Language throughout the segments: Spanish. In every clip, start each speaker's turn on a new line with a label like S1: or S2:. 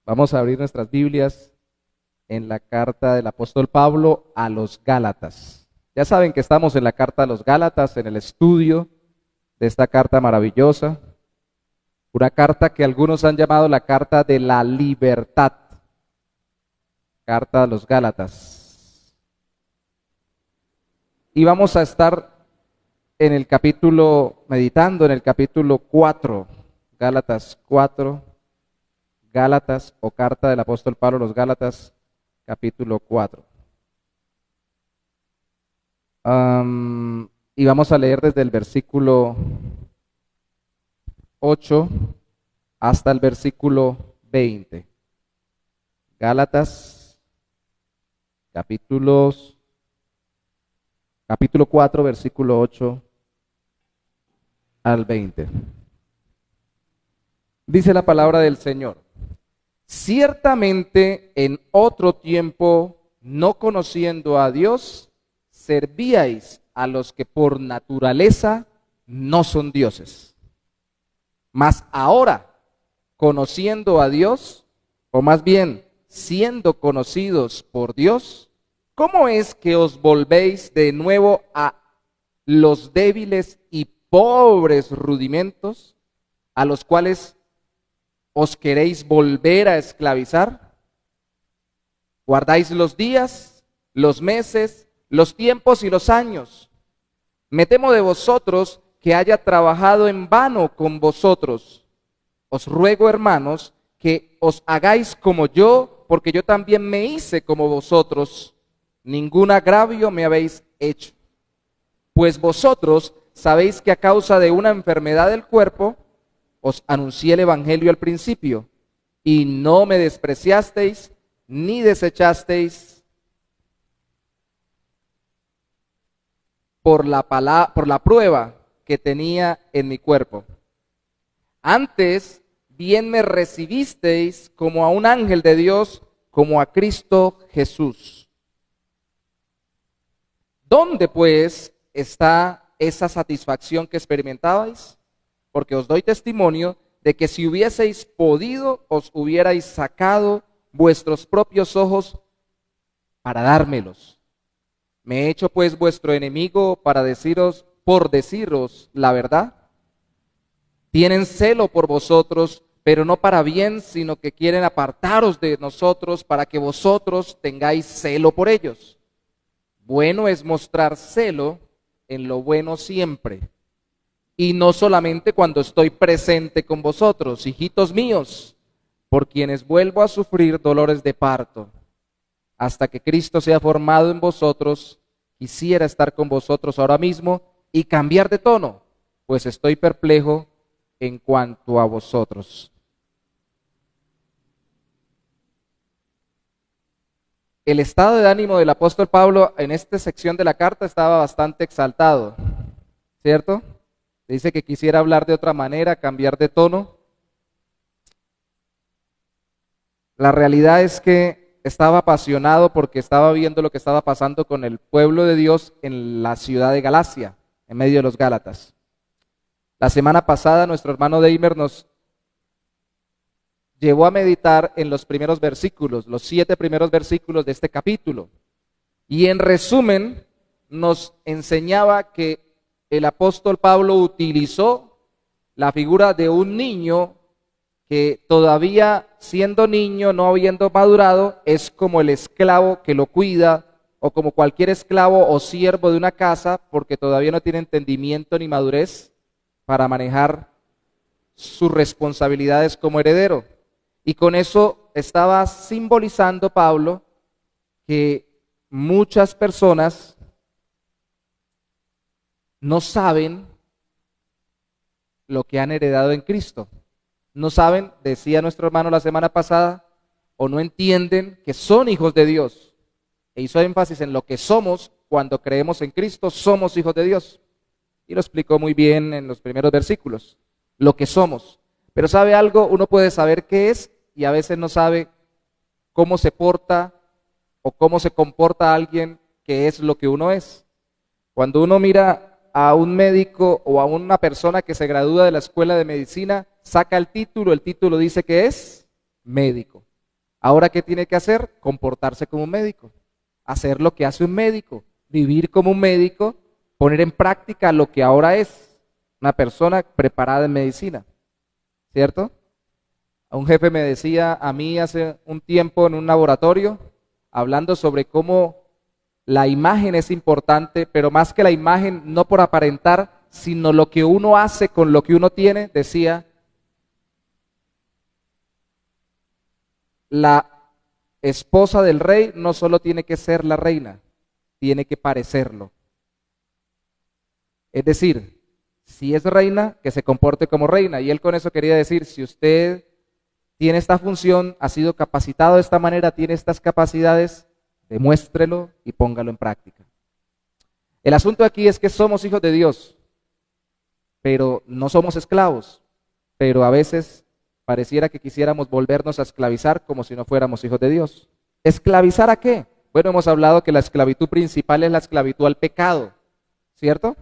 S1: Vamos a abrir nuestras Biblias en la carta del apóstol Pablo a los Gálatas. Ya saben que estamos en la carta a los Gálatas, en el estudio de esta carta maravillosa. Una carta que algunos han llamado la carta de la libertad. Carta a los Gálatas. Y vamos a estar en el capítulo, meditando en el capítulo 4, Gálatas 4. Gálatas o carta del apóstol Pablo a los Gálatas, capítulo 4. Y vamos a leer desde el versículo 8 hasta el versículo 20. Gálatas, capítulo 4, versículo 8 al 20. Dice la palabra del Señor: ciertamente en otro tiempo, no conociendo a Dios, servíais a los que por naturaleza no son dioses. Mas ahora, conociendo a Dios, o más bien siendo conocidos por Dios, ¿cómo es que os volvéis de nuevo a los débiles y pobres rudimentos a los cuales os queréis volver a esclavizar? Guardáis los días, los meses, los tiempos y los años. Me temo de vosotros que haya trabajado en vano con vosotros. Os ruego, hermanos, que os hagáis como yo, porque yo también me hice como vosotros. Ningún agravio me habéis hecho. Pues vosotros sabéis que a causa de una enfermedad del cuerpo, os anuncié el evangelio al principio, y no me despreciasteis, ni desechasteis por la prueba que tenía en mi cuerpo. Antes, bien me recibisteis como a un ángel de Dios, como a Cristo Jesús. ¿Dónde pues está esa satisfacción que experimentabais? Porque os doy testimonio de que si hubieseis podido, os hubierais sacado vuestros propios ojos para dármelos. ¿Me he hecho pues vuestro enemigo por deciros la verdad? Tienen celo por vosotros, pero no para bien, sino que quieren apartaros de nosotros para que vosotros tengáis celo por ellos. Bueno es mostrar celo en lo bueno siempre, y no solamente cuando estoy presente con vosotros, hijitos míos, por quienes vuelvo a sufrir dolores de parto. Hasta que Cristo sea formado en vosotros, quisiera estar con vosotros ahora mismo y cambiar de tono, pues estoy perplejo en cuanto a vosotros. El estado de ánimo del apóstol Pablo en esta sección de la carta estaba bastante exaltado, ¿cierto? Dice que quisiera hablar de otra manera, cambiar de tono. La realidad es que estaba apasionado porque estaba viendo lo que estaba pasando con el pueblo de Dios en la ciudad de Galacia, en medio de los Gálatas. La semana pasada nuestro hermano Deimer nos llevó a meditar en los primeros versículos, los 7 primeros versículos de este capítulo. Y en resumen nos enseñaba que el apóstol Pablo utilizó la figura de un niño que todavía siendo niño, no habiendo madurado, es como el esclavo que lo cuida, o como cualquier esclavo o siervo de una casa, porque todavía no tiene entendimiento ni madurez para manejar sus responsabilidades como heredero. Y con eso estaba simbolizando Pablo que muchas personas no saben lo que han heredado en Cristo. No saben, decía nuestro hermano la semana pasada, o no entienden que son hijos de Dios. E hizo énfasis en lo que somos cuando creemos en Cristo, somos hijos de Dios. Y lo explicó muy bien en los primeros versículos, lo que somos. Pero ¿sabe algo? Uno puede saber qué es y a veces no sabe cómo se porta o cómo se comporta alguien que es lo que uno es. Cuando uno mira a un médico o a una persona que se gradúa de la escuela de medicina, saca el título dice que es médico. Ahora, ¿qué tiene que hacer? Comportarse como un médico, hacer lo que hace un médico, vivir como un médico, poner en práctica lo que ahora es una persona preparada en medicina, ¿cierto? Un jefe me decía a mí hace un tiempo en un laboratorio, hablando sobre cómo la imagen es importante, pero más que la imagen, no por aparentar, sino lo que uno hace con lo que uno tiene, decía, la esposa del rey no solo tiene que ser la reina, tiene que parecerlo. Es decir, si es reina, que se comporte como reina. Y él con eso quería decir, si usted tiene esta función, ha sido capacitado de esta manera, tiene estas capacidades, demuéstrelo y póngalo en práctica. El asunto aquí es que somos hijos de Dios, pero no somos esclavos, pero a veces pareciera que quisiéramos volvernos a esclavizar como si no fuéramos hijos de Dios. ¿Esclavizar a qué? Bueno, hemos hablado que la esclavitud principal es la esclavitud al pecado, ¿cierto?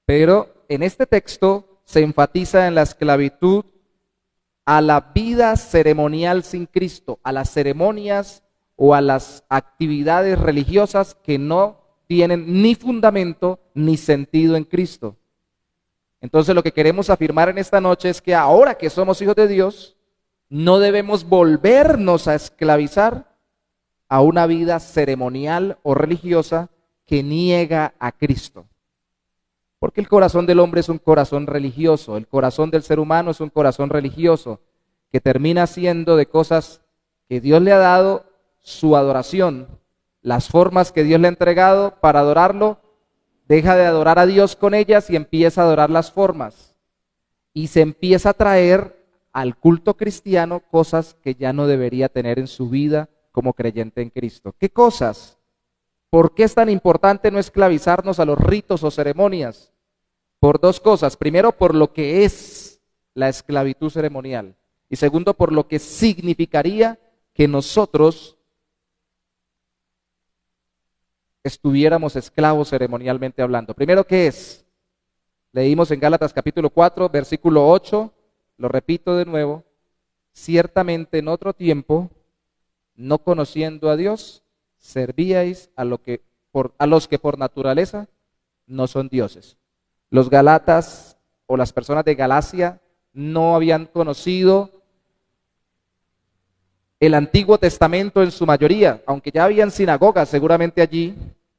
S1: Pero en este texto se enfatiza en la esclavitud a la vida ceremonial sin Cristo, a las ceremonias o a las actividades religiosas que no tienen ni fundamento ni sentido en Cristo. Entonces lo que queremos afirmar en esta noche es que ahora que somos hijos de Dios, no debemos volvernos a esclavizar a una vida ceremonial o religiosa que niega a Cristo. Porque el corazón del hombre es un corazón religioso, el corazón del ser humano es un corazón religioso, que termina siendo de cosas que Dios le ha dado su adoración, las formas que Dios le ha entregado para adorarlo, deja de adorar a Dios con ellas y empieza a adorar las formas. Y se empieza a traer al culto cristiano cosas que ya no debería tener en su vida como creyente en Cristo. ¿Qué cosas? ¿Por qué es tan importante no esclavizarnos a los ritos o ceremonias? Por dos cosas. Primero, por lo que es la esclavitud ceremonial. Y segundo, por lo que significaría que nosotros estuviéramos esclavos ceremonialmente hablando. Primero, ¿qué es? Leímos en Gálatas capítulo 4, versículo 8, lo repito de nuevo, ciertamente en otro tiempo, no conociendo a Dios, servíais a los que por naturaleza no son dioses. Los Gálatas o las personas de Galacia no habían conocido el Antiguo Testamento en su mayoría, aunque ya habían sinagogas seguramente allí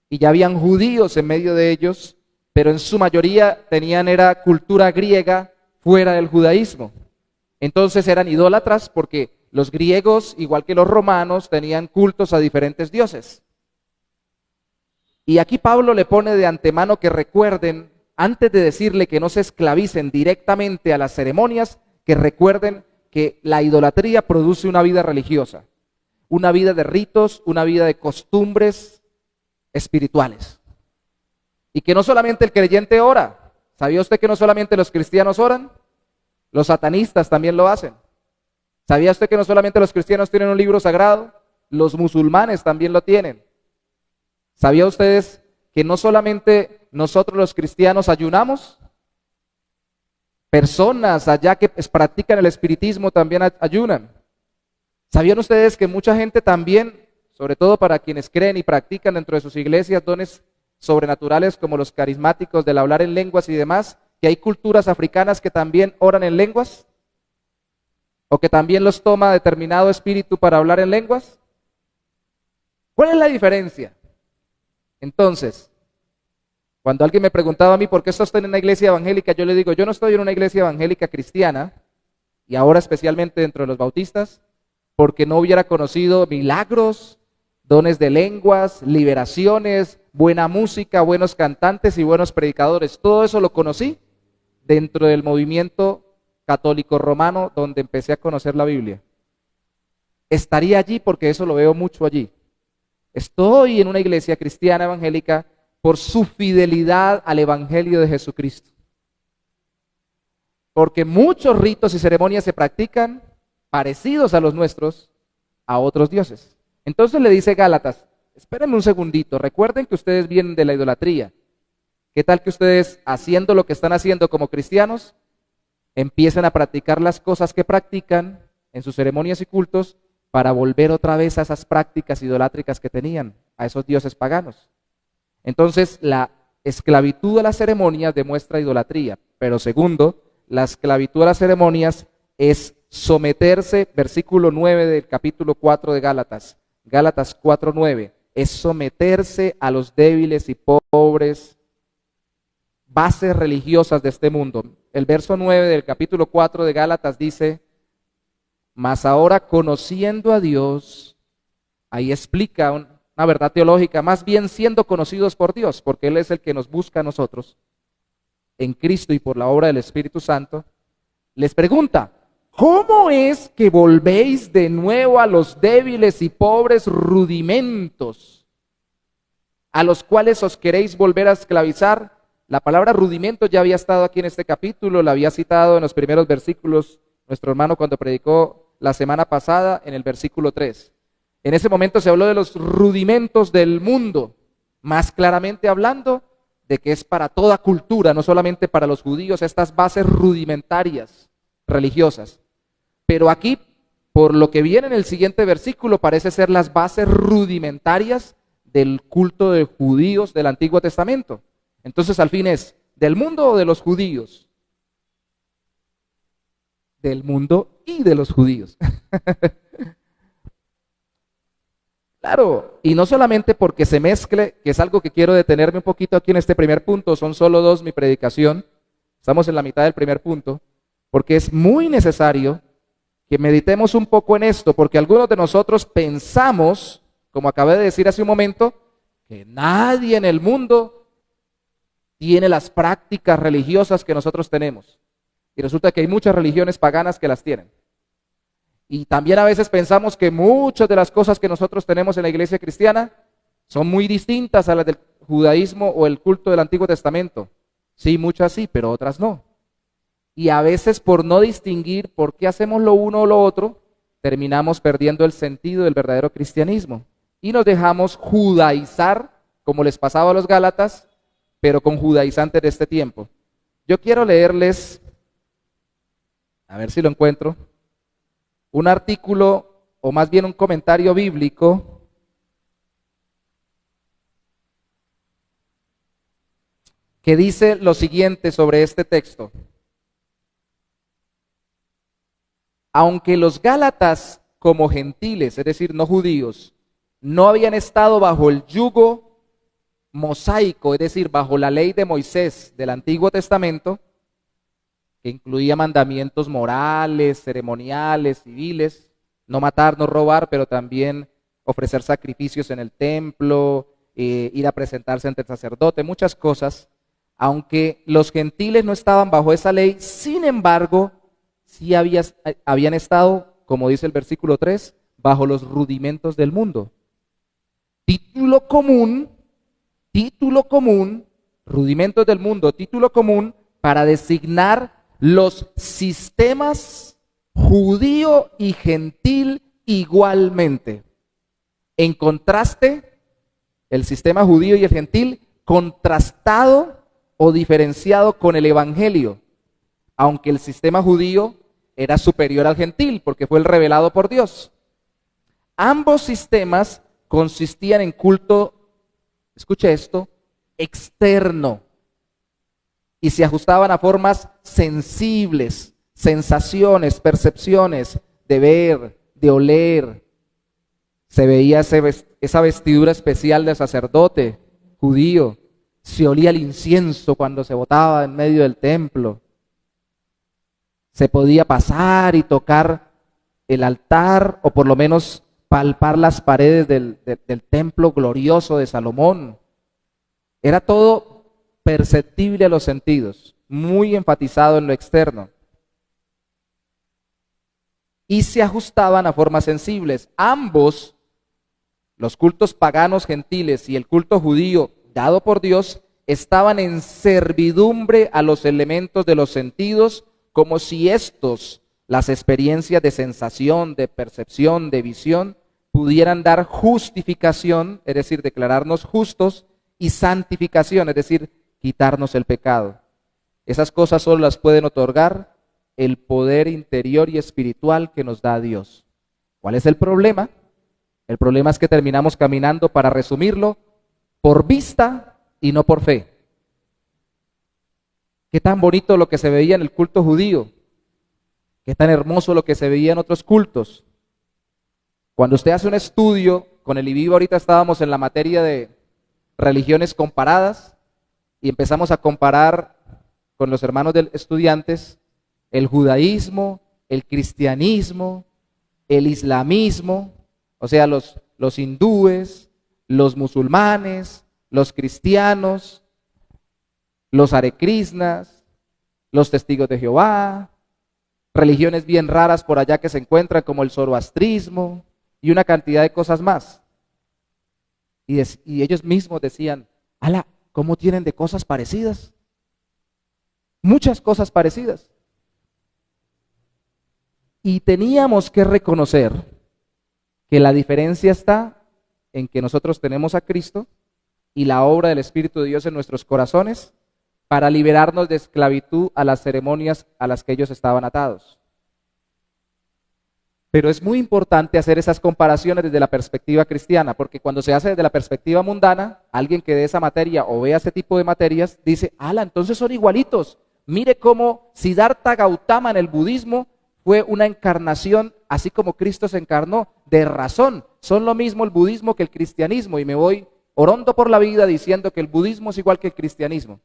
S1: y ya habían judíos en medio de ellos, pero en su mayoría era cultura griega fuera del judaísmo. Entonces eran idólatras porque los griegos, igual que los romanos, tenían cultos a diferentes dioses. Y aquí Pablo le pone de antemano que recuerden, antes de decirle que no se esclavicen directamente a las ceremonias, que recuerden que la idolatría produce una vida religiosa, una vida de ritos, una vida de costumbres espirituales. Y que no solamente el creyente ora. ¿Sabía usted que no solamente los cristianos oran? Los satanistas también lo hacen. ¿Sabía usted que no solamente los cristianos tienen un libro sagrado? Los musulmanes también lo tienen. ¿Sabía ustedes que no solamente nosotros los cristianos ayunamos? Personas allá que practican el espiritismo también ayunan. ¿Sabían ustedes que mucha gente también, sobre todo para quienes creen y practican dentro de sus iglesias dones sobrenaturales como los carismáticos del hablar en lenguas y demás, que hay culturas africanas que también oran en lenguas? ¿O que también los toma determinado espíritu para hablar en lenguas? ¿Cuál es la diferencia? Entonces, cuando alguien me preguntaba a mí, ¿por qué está usted en una iglesia evangélica? Yo le digo, yo no estoy en una iglesia evangélica cristiana, y ahora especialmente dentro de los bautistas, porque no hubiera conocido milagros, dones de lenguas, liberaciones, buena música, buenos cantantes y buenos predicadores. Todo eso lo conocí dentro del movimiento católico romano, donde empecé a conocer la Biblia. Estaría allí porque eso lo veo mucho allí. Estoy en una iglesia cristiana evangélica por su fidelidad al Evangelio de Jesucristo. Porque muchos ritos y ceremonias se practican parecidos a los nuestros, a otros dioses. Entonces le dice Gálatas, espérenme un segundito, recuerden que ustedes vienen de la idolatría. ¿Qué tal que ustedes, haciendo lo que están haciendo como cristianos, empiecen a practicar las cosas que practican en sus ceremonias y cultos, para volver otra vez a esas prácticas idolátricas que tenían, a esos dioses paganos. Entonces, la esclavitud a las ceremonias demuestra idolatría, pero segundo, la esclavitud a las ceremonias es someterse, versículo 9 del capítulo 4 de Gálatas, Gálatas 4:9, es someterse a los débiles y pobres, bases religiosas de este mundo. El verso 9 del capítulo 4 de Gálatas dice, mas ahora conociendo a Dios, ahí explica una verdad teológica, más bien siendo conocidos por Dios, porque Él es el que nos busca a nosotros, en Cristo y por la obra del Espíritu Santo, les pregunta, ¿cómo es que volvéis de nuevo a los débiles y pobres rudimentos, a los cuales os queréis volver a esclavizar? La palabra rudimento ya había estado aquí en este capítulo, la había citado en los primeros versículos nuestro hermano cuando predicó la semana pasada en el versículo 3. En ese momento se habló de los rudimentos del mundo, más claramente hablando de que es para toda cultura, no solamente para los judíos, estas bases rudimentarias religiosas. Pero aquí, por lo que viene en el siguiente versículo, parece ser las bases rudimentarias del culto de judíos del Antiguo Testamento. Entonces, al fin es, ¿del mundo o de los judíos? Del mundo y de los judíos. Claro, y no solamente porque se mezcle, que es algo que quiero detenerme un poquito aquí en este primer punto, son solo dos mi predicación, estamos en la mitad del primer punto, porque es muy necesario que meditemos un poco en esto, porque algunos de nosotros pensamos, como acabé de decir hace un momento, que nadie en el mundo tiene las prácticas religiosas que nosotros tenemos. Y resulta que hay muchas religiones paganas que las tienen. Y también a veces pensamos que muchas de las cosas que nosotros tenemos en la iglesia cristiana son muy distintas a las del judaísmo o el culto del Antiguo Testamento. Sí, muchas sí, pero otras no. Y a veces por no distinguir por qué hacemos lo uno o lo otro, terminamos perdiendo el sentido del verdadero cristianismo. Y nos dejamos judaizar, como les pasaba a los Gálatas, pero con judaizantes de este tiempo. Yo quiero leerles, a ver si lo encuentro, un artículo, o más bien un comentario bíblico, que dice lo siguiente sobre este texto. Aunque los Gálatas como gentiles, es decir, no judíos, no habían estado bajo el yugo mosaico, es decir, bajo la ley de Moisés del Antiguo Testamento, que incluía mandamientos morales, ceremoniales, civiles, no matar, no robar, pero también ofrecer sacrificios en el templo, ir a presentarse ante el sacerdote, muchas cosas. Aunque los gentiles no estaban bajo esa ley, sin embargo, sí habían estado, como dice el versículo 3, bajo los rudimentos del mundo. Título común, rudimentos del mundo, título común para designar los sistemas judío y gentil igualmente. En contraste, el sistema judío y el gentil contrastado o diferenciado con el evangelio, aunque el sistema judío era superior al gentil porque fue el revelado por Dios. Ambos sistemas consistían en culto, escuche esto, externo, y se ajustaban a formas sensibles, sensaciones, percepciones, de ver, de oler. Se veía esa vestidura especial del sacerdote judío, se olía el incienso cuando se botaba en medio del templo. Se podía pasar y tocar el altar, o por lo menos palpar las paredes del templo glorioso de Salomón. Era todo perceptible a los sentidos, muy enfatizado en lo externo. Y se ajustaban a formas sensibles. Ambos, los cultos paganos gentiles y el culto judío dado por Dios, estaban en servidumbre a los elementos de los sentidos, como si estos, las experiencias de sensación, de percepción, de visión, pudieran dar justificación, es decir, declararnos justos, y santificación, es decir, quitarnos el pecado. Esas cosas solo las pueden otorgar el poder interior y espiritual que nos da Dios. ¿Cuál es el problema? El problema es que terminamos caminando, para resumirlo, por vista y no por fe. Qué tan bonito lo que se veía en el culto judío, qué tan hermoso lo que se veía en otros cultos. Cuando usted hace un estudio, con el IBIB ahorita estábamos en la materia de religiones comparadas y empezamos a comparar con los hermanos de estudiantes el judaísmo, el cristianismo, el islamismo, o sea, los hindúes, los musulmanes, los cristianos, los Hare Krishnas, los testigos de Jehová, religiones bien raras por allá que se encuentran como el zoroastrismo y una cantidad de cosas más. Y ellos mismos decían, ala, ¿cómo tienen de cosas parecidas? Muchas cosas parecidas. Y teníamos que reconocer que la diferencia está en que nosotros tenemos a Cristo y la obra del Espíritu de Dios en nuestros corazones para liberarnos de esclavitud a las ceremonias a las que ellos estaban atados. Pero es muy importante hacer esas comparaciones desde la perspectiva cristiana, porque cuando se hace desde la perspectiva mundana, alguien que de esa materia o vea ese tipo de materias dice, ala, entonces son igualitos. Mire cómo Siddhartha Gautama en el budismo fue una encarnación, así como Cristo se encarnó, de razón. Son lo mismo el budismo que el cristianismo, y me voy orondo por la vida diciendo que el budismo es igual que el cristianismo.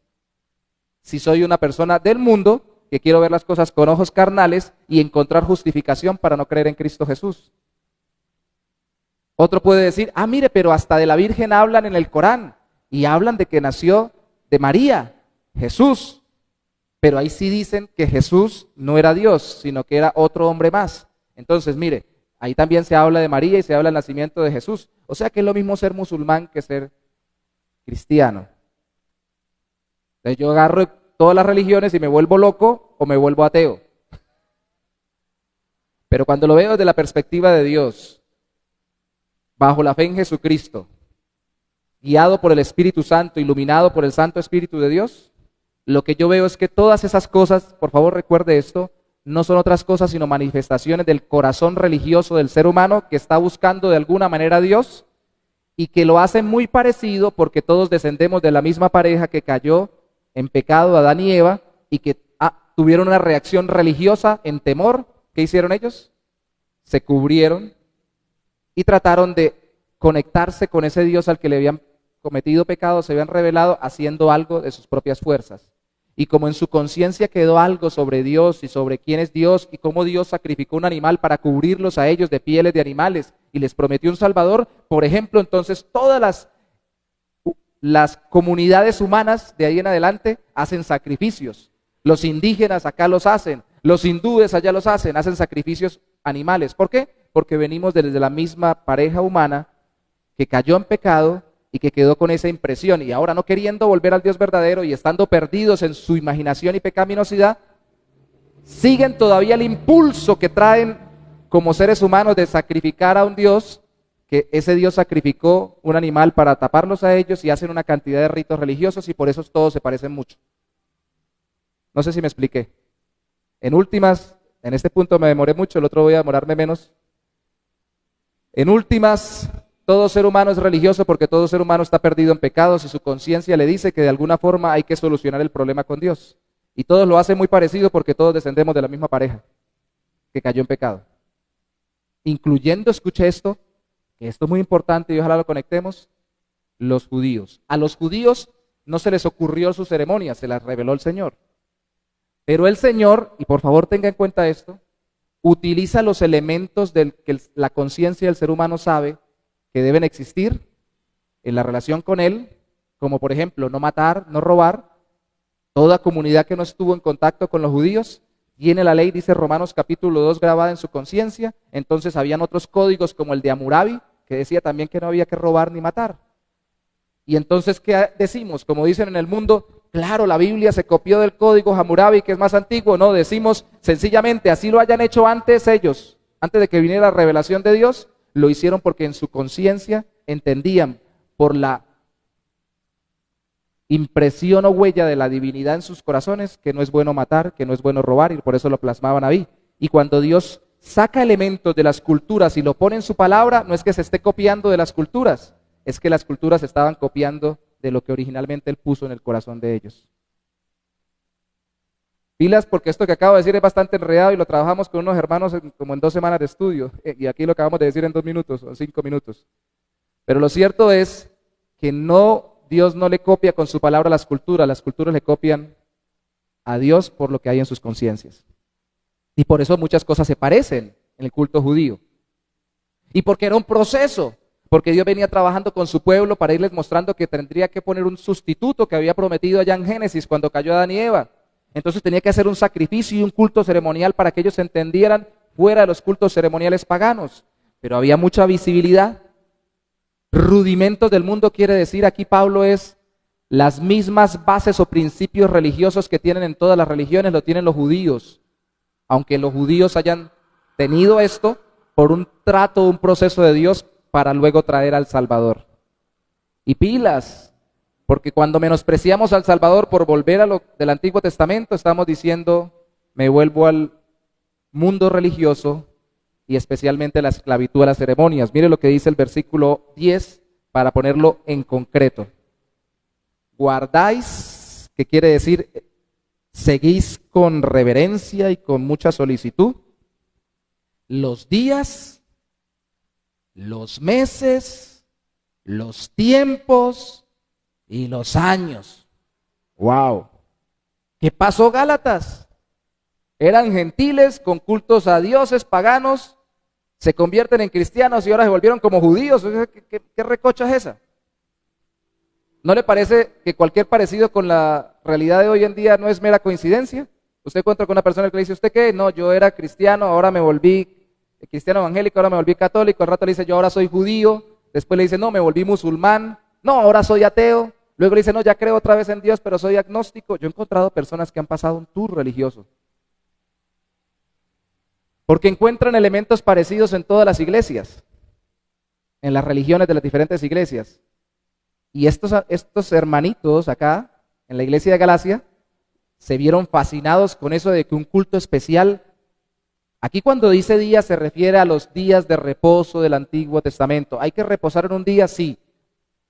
S1: Si soy una persona del mundo, que quiero ver las cosas con ojos carnales y encontrar justificación para no creer en Cristo Jesús. Otro puede decir, mire, pero hasta de la Virgen hablan en el Corán, y hablan de que nació de María, Jesús. Pero ahí sí dicen que Jesús no era Dios, sino que era otro hombre más. Entonces, mire, ahí también se habla de María y se habla del nacimiento de Jesús. O sea que es lo mismo ser musulmán que ser cristiano. Entonces yo agarro todas las religiones y me vuelvo loco o me vuelvo ateo. Pero cuando lo veo desde la perspectiva de Dios, bajo la fe en Jesucristo, guiado por el Espíritu Santo, iluminado por el Santo Espíritu de Dios, lo que yo veo es que todas esas cosas, por favor recuerde esto, no son otras cosas sino manifestaciones del corazón religioso del ser humano que está buscando de alguna manera a Dios y que lo hacen muy parecido porque todos descendemos de la misma pareja que cayó en pecado, Adán y Eva, y que tuvieron una reacción religiosa en temor. ¿Qué hicieron ellos? Se cubrieron y trataron de conectarse con ese Dios al que le habían cometido pecado, se habían revelado haciendo algo de sus propias fuerzas. Y como en su conciencia quedó algo sobre Dios y sobre quién es Dios y cómo Dios sacrificó un animal para cubrirlos a ellos de pieles de animales y les prometió un Salvador, por ejemplo, entonces todas las comunidades humanas de ahí en adelante hacen sacrificios. Los indígenas acá los hacen, los hindúes allá los hacen sacrificios animales. ¿Por qué? Porque venimos desde la misma pareja humana que cayó en pecado y que quedó con esa impresión, y ahora no queriendo volver al Dios verdadero y estando perdidos en su imaginación y pecaminosidad, siguen todavía el impulso que traen como seres humanos de sacrificar a un Dios, que ese Dios sacrificó un animal para taparlos a ellos, y hacen una cantidad de ritos religiosos y por eso todos se parecen mucho. No sé si me expliqué. En últimas, en este punto me demoré mucho, el otro voy a demorarme menos. En últimas, todo ser humano es religioso porque todo ser humano está perdido en pecados y su conciencia le dice que de alguna forma hay que solucionar el problema con Dios. Y todos lo hacen muy parecido porque todos descendemos de la misma pareja que cayó en pecado. Incluyendo, escuche esto, que esto es muy importante y ojalá lo conectemos, los judíos. A los judíos no se les ocurrió su ceremonia, se las reveló el Señor. Pero el Señor, y por favor tenga en cuenta esto, utiliza los elementos que la conciencia del ser humano sabe que deben existir en la relación con Él, como por ejemplo no matar, no robar. Toda comunidad que no estuvo en contacto con los judíos tiene la ley, dice Romanos capítulo 2, grabada en su conciencia. Entonces habían otros códigos como el de Hammurabi, que decía también que no había que robar ni matar. Y entonces, ¿qué decimos? Como dicen en el mundo, claro, la Biblia se copió del código Hammurabi, que es más antiguo. No, decimos sencillamente, así lo hayan hecho antes ellos, antes de que viniera la revelación de Dios, lo hicieron porque en su conciencia entendían por la impresión o huella de la divinidad en sus corazones que no es bueno matar, que no es bueno robar, y por eso lo plasmaban ahí. Y cuando Dios saca elementos de las culturas y lo pone en su palabra, no es que se esté copiando de las culturas, es que las culturas estaban copiando de lo que originalmente él puso en el corazón de ellos. Pilas, porque esto que acabo de decir es bastante enredado y lo trabajamos con unos hermanos como en 2 semanas de estudio, y aquí lo acabamos de decir en 2 minutos o 5 minutos. Pero lo cierto es que Dios no le copia con su palabra a las culturas le copian a Dios por lo que hay en sus conciencias. Y por eso muchas cosas se parecen en el culto judío. Y porque era un proceso, porque Dios venía trabajando con su pueblo para irles mostrando que tendría que poner un sustituto que había prometido allá en Génesis cuando cayó Adán y Eva. Entonces tenía que hacer un sacrificio y un culto ceremonial para que ellos se entendieran fuera de los cultos ceremoniales paganos. Pero había mucha visibilidad. Rudimentos del mundo quiere decir aquí Pablo es las mismas bases o principios religiosos que tienen en todas las religiones, lo tienen los judíos. Aunque los judíos hayan tenido esto por un trato, un proceso de Dios para luego traer al Salvador. Y pilas. Porque cuando menospreciamos al Salvador por volver a lo del Antiguo Testamento, estamos diciendo, me vuelvo al mundo religioso y especialmente a la esclavitud a las ceremonias. Mire lo que dice el versículo 10 para ponerlo en concreto. Guardáis, que quiere decir, seguís con reverencia y con mucha solicitud los días, los meses, los tiempos y los años. ¡Wow! ¿Qué pasó, Gálatas? Eran gentiles con cultos a dioses paganos, se convierten en cristianos y ahora se volvieron como judíos. ¿Qué recocha es esa? ¿No le parece que cualquier parecido con la realidad de hoy en día no es mera coincidencia? Usted encuentra con una persona que le dice, ¿usted qué? No, yo era cristiano, ahora me volví cristiano evangélico, ahora me volví católico, al rato le dice, yo ahora soy judío, después le dice, no, me volví musulmán, no, ahora soy ateo. Luego le dice, no, ya creo otra vez en Dios, pero soy agnóstico. Yo he encontrado personas que han pasado un tour religioso. Porque encuentran elementos parecidos en todas las iglesias, en las religiones de las diferentes iglesias. Y estos hermanitos acá, en la iglesia de Galacia, se vieron fascinados con eso de que un culto especial, aquí cuando dice día se refiere a los días de reposo del Antiguo Testamento. ¿Hay que reposar en un día? Sí.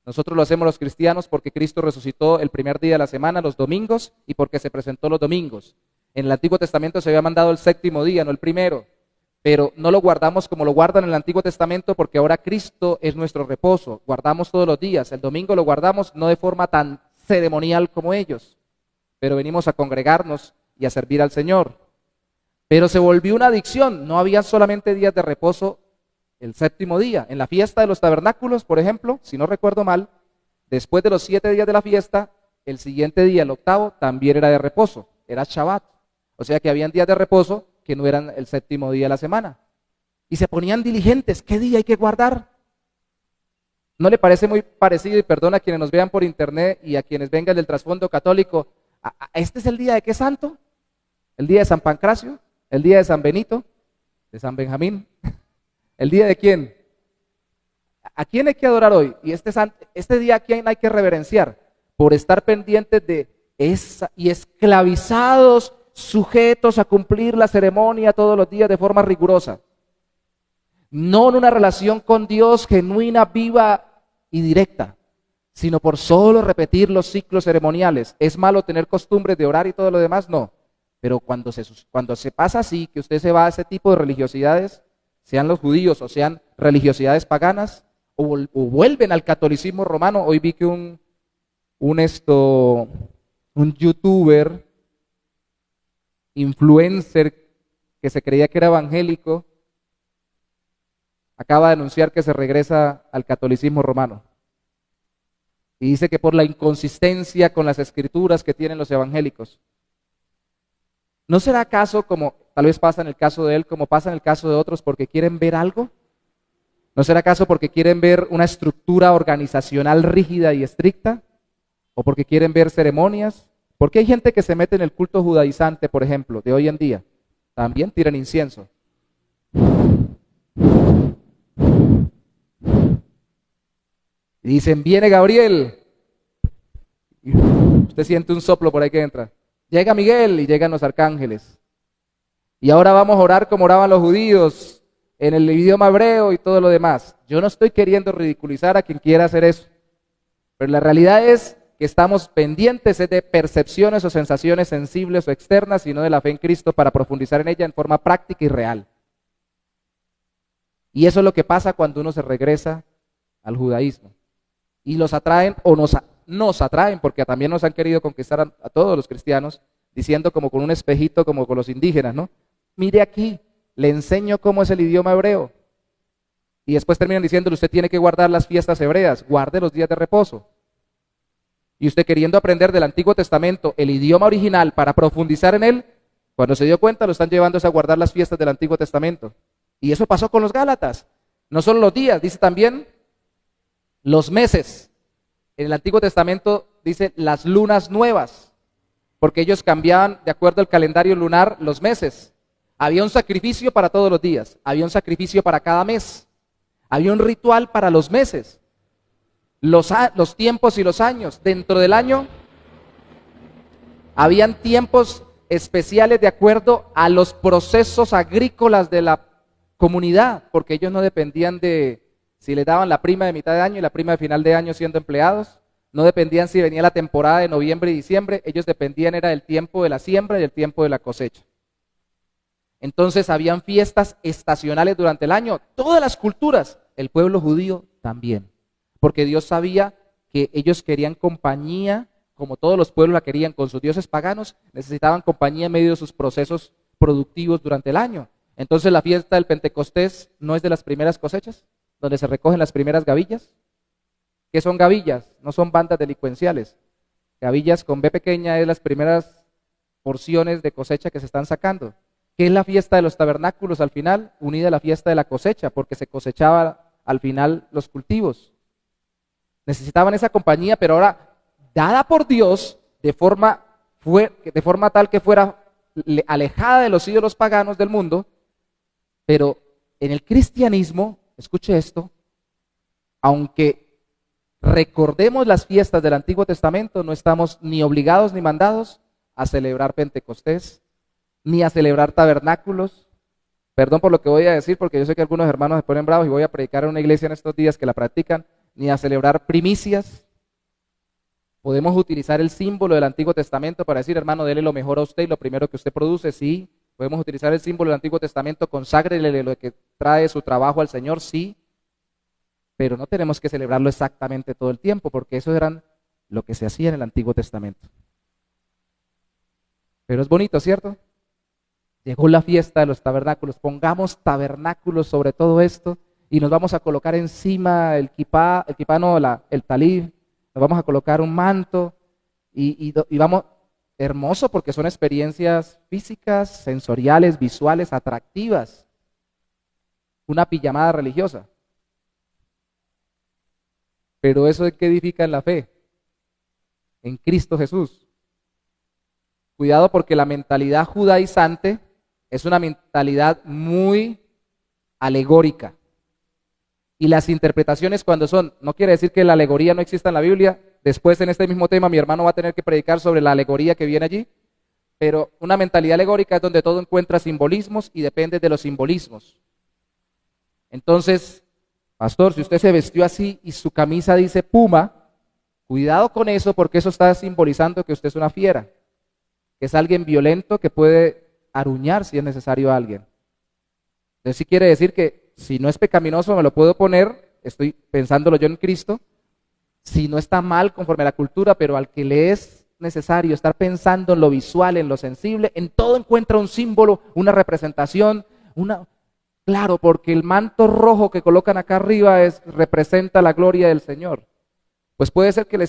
S1: Nosotros lo hacemos los cristianos porque Cristo resucitó el primer día de la semana, los domingos, y porque se presentó los domingos. En el Antiguo Testamento se había mandado el 7º día, no el primero, pero no lo guardamos como lo guardan en el Antiguo Testamento porque ahora Cristo es nuestro reposo. Guardamos todos los días, el domingo lo guardamos no de forma tan ceremonial como ellos, pero venimos a congregarnos y a servir al Señor. Pero se volvió una adicción, no había solamente días de reposo el 7º día. En la fiesta de los tabernáculos, por ejemplo, si no recuerdo mal, después de los 7 días de la fiesta, el siguiente día, el 8º, también era de reposo, era Shabbat. O sea que habían días de reposo que no eran el 7º día de la semana. Y se ponían diligentes, ¿qué día hay que guardar? ¿No le parece muy parecido, y perdona a quienes nos vean por internet y a quienes vengan del trasfondo católico, este es el día de qué santo? ¿El día de San Pancracio? ¿El día de San Benito? ¿De San Benjamín? ¿El día de quién? ¿A quién hay que adorar hoy? Y este día, ¿a quién hay que reverenciar? Por estar pendientes de esa y esclavizados, sujetos a cumplir la ceremonia todos los días de forma rigurosa. No en una relación con Dios genuina, viva y directa, sino por solo repetir los ciclos ceremoniales. ¿Es malo tener costumbres de orar y todo lo demás? No. Pero cuando se pasa así, que usted se va a ese tipo de religiosidades, sean los judíos o sean religiosidades paganas, o vuelven al catolicismo romano. Hoy vi que un youtuber, influencer, que se creía que era evangélico, acaba de anunciar que se regresa al catolicismo romano. Y dice que por la inconsistencia con las escrituras que tienen los evangélicos. ¿No será acaso, como tal vez pasa en el caso de él, como pasa en el caso de otros, porque quieren ver algo? ¿No será acaso porque quieren ver una estructura organizacional rígida y estricta? ¿O porque quieren ver ceremonias? Porque hay gente que se mete en el culto judaizante, por ejemplo, de hoy en día. También tiran incienso. Y dicen, viene Gabriel. Y usted siente un soplo por ahí que entra. Llega Miguel y llegan los arcángeles. Y ahora vamos a orar como oraban los judíos, en el idioma hebreo y todo lo demás. Yo no estoy queriendo ridiculizar a quien quiera hacer eso, pero la realidad es que estamos pendientes de percepciones o sensaciones sensibles o externas, sino de la fe en Cristo para profundizar en ella en forma práctica y real. Y eso es lo que pasa cuando uno se regresa al judaísmo. Y los atraen o nos atraen, porque también nos han querido conquistar a todos los cristianos, diciendo como con un espejito, como con los indígenas, ¿no? Mire aquí, le enseño cómo es el idioma hebreo. Y después terminan diciéndole, usted tiene que guardar las fiestas hebreas, guarde los días de reposo. Y usted queriendo aprender del Antiguo Testamento el idioma original para profundizar en él, cuando se dio cuenta lo están llevando a guardar las fiestas del Antiguo Testamento. Y eso pasó con los Gálatas. No solo los días, dice también los meses. En el Antiguo Testamento dice las lunas nuevas, porque ellos cambiaban de acuerdo al calendario lunar los meses. Había un sacrificio para todos los días, había un sacrificio para cada mes, había un ritual para los meses. Los tiempos y los años. Dentro del año habían tiempos especiales de acuerdo a los procesos agrícolas de la comunidad, porque ellos no dependían de si les daban la prima de mitad de año y la prima de final de año siendo empleados, no dependían si venía la temporada de noviembre y diciembre, ellos dependían era del tiempo de la siembra y del tiempo de la cosecha. Entonces habían fiestas estacionales durante el año, todas las culturas, el pueblo judío también. Porque Dios sabía que ellos querían compañía, como todos los pueblos la querían con sus dioses paganos, necesitaban compañía en medio de sus procesos productivos durante el año. Entonces la fiesta del Pentecostés no es de las primeras cosechas, donde se recogen las primeras gavillas. ¿Qué son gavillas? No son bandas delincuenciales. Gavillas con B pequeña es las primeras porciones de cosecha que se están sacando. ¿Qué es la fiesta de los tabernáculos al final? Unida a la fiesta de la cosecha, porque se cosechaba al final los cultivos. Necesitaban esa compañía, pero ahora dada por Dios de forma tal que fuera alejada de los ídolos paganos del mundo, pero en el cristianismo, escuche esto, aunque recordemos las fiestas del Antiguo Testamento, no estamos ni obligados ni mandados a celebrar Pentecostés, ni a celebrar tabernáculos. Perdón por lo que voy a decir, porque yo sé que algunos hermanos se ponen bravos y voy a predicar en una iglesia en estos días que la practican, ni a celebrar primicias. Podemos utilizar el símbolo del Antiguo Testamento para decir, hermano, dele lo mejor a usted y lo primero que usted produce, sí. Podemos utilizar el símbolo del Antiguo Testamento, conságrele lo que trae su trabajo al Señor, sí. Pero no tenemos que celebrarlo exactamente todo el tiempo, porque eso era lo que se hacía en el Antiguo Testamento. Pero es bonito, ¿cierto? Llegó la fiesta de los tabernáculos, pongamos tabernáculos sobre todo esto y nos vamos a colocar encima el kipá no, el talib, nos vamos a colocar un manto y vamos, hermoso porque son experiencias físicas, sensoriales, visuales, atractivas, una pijamada religiosa. Pero eso es que edifica en la fe, en Cristo Jesús. Cuidado porque la mentalidad judaizante es una mentalidad muy alegórica. Y las interpretaciones cuando son, no quiere decir que la alegoría no exista en la Biblia. Después en este mismo tema mi hermano va a tener que predicar sobre la alegoría que viene allí. Pero una mentalidad alegórica es donde todo encuentra simbolismos y depende de los simbolismos. Entonces, pastor, si usted se vistió así y su camisa dice Puma, cuidado con eso porque eso está simbolizando que usted es una fiera, que es alguien violento que puede aruñar si es necesario a alguien. Entonces sí quiere decir que si no es pecaminoso me lo puedo poner, estoy pensándolo yo en Cristo, si no está mal conforme a la cultura, pero al que le es necesario estar pensando en lo visual, en lo sensible, en todo encuentra un símbolo, una representación, claro, porque el manto rojo que colocan acá arriba representa la gloria del Señor. Pues puede ser que le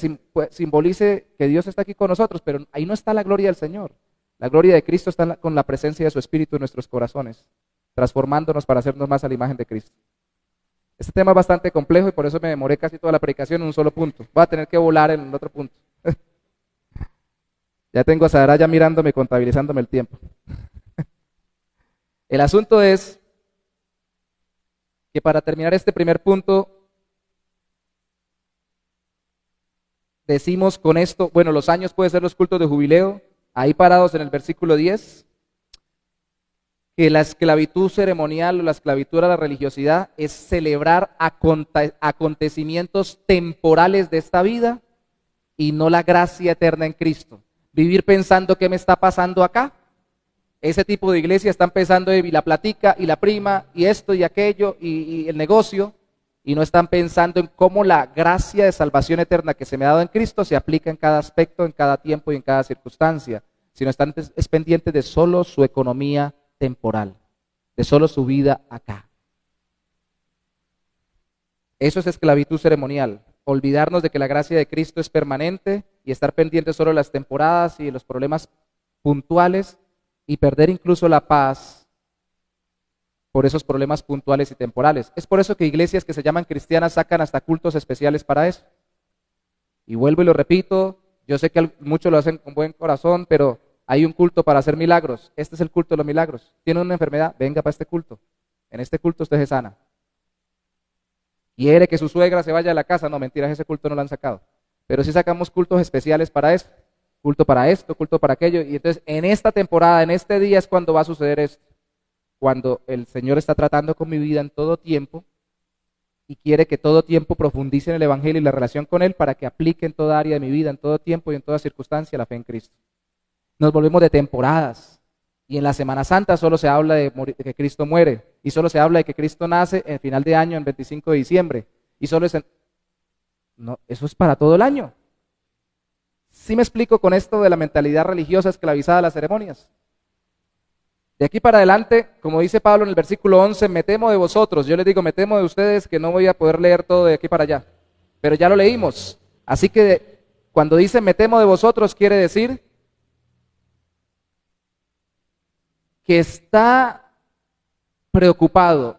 S1: simbolice que Dios está aquí con nosotros, pero ahí no está la gloria del Señor. La gloria de Cristo está con la presencia de su Espíritu en nuestros corazones, transformándonos para hacernos más a la imagen de Cristo. Este tema es bastante complejo y por eso me demoré casi toda la predicación en un solo punto. Voy a tener que volar en el otro punto. Ya tengo a Saraya mirándome, contabilizándome el tiempo. El asunto es que para terminar este primer punto, decimos con esto, bueno, los años pueden ser los cultos de jubileo, ahí parados en el versículo 10. que la esclavitud ceremonial o la esclavitud a la religiosidad es celebrar acontecimientos temporales de esta vida y no la gracia eterna en Cristo. Vivir pensando qué me está pasando acá. Ese tipo de iglesia están pensando en la platica y la prima y esto y aquello y el negocio, y no están pensando en cómo la gracia de salvación eterna que se me ha dado en Cristo se aplica en cada aspecto, en cada tiempo y en cada circunstancia, sino están pendientes de solo su economía temporal, de solo su vida acá. Eso es esclavitud ceremonial, olvidarnos de que la gracia de Cristo es permanente y estar pendientes solo de las temporadas y de los problemas puntuales y perder incluso la paz por esos problemas puntuales y temporales. Es por eso que iglesias que se llaman cristianas sacan hasta cultos especiales para eso. Y vuelvo y lo repito, yo sé que muchos lo hacen con buen corazón, pero hay un culto para hacer milagros. Este es el culto de los milagros. Tiene una enfermedad, venga para este culto. En este culto usted se sana. ¿Quiere que su suegra se vaya a la casa? No, mentiras, ese culto no lo han sacado. Pero sí sacamos cultos especiales para eso. Culto para esto, culto para aquello. Y entonces en esta temporada, en este día es cuando va a suceder esto. Cuando el Señor está tratando con mi vida en todo tiempo y quiere que todo tiempo profundice en el Evangelio y la relación con Él para que aplique en toda área de mi vida, en todo tiempo y en toda circunstancia la fe en Cristo. Nos volvemos de temporadas y en la Semana Santa solo se habla de que Cristo muere y solo se habla de que Cristo nace en final de año, en 25 de diciembre y solo es no, eso es para todo el año. ¿Sí me explico con esto de la mentalidad religiosa esclavizada a las ceremonias? De aquí para adelante, como dice Pablo en el versículo 11, me temo de vosotros. Yo les digo, me temo de ustedes que no voy a poder leer todo de aquí para allá. Pero ya lo leímos. Así que cuando dice me temo de vosotros, quiere decir que está preocupado.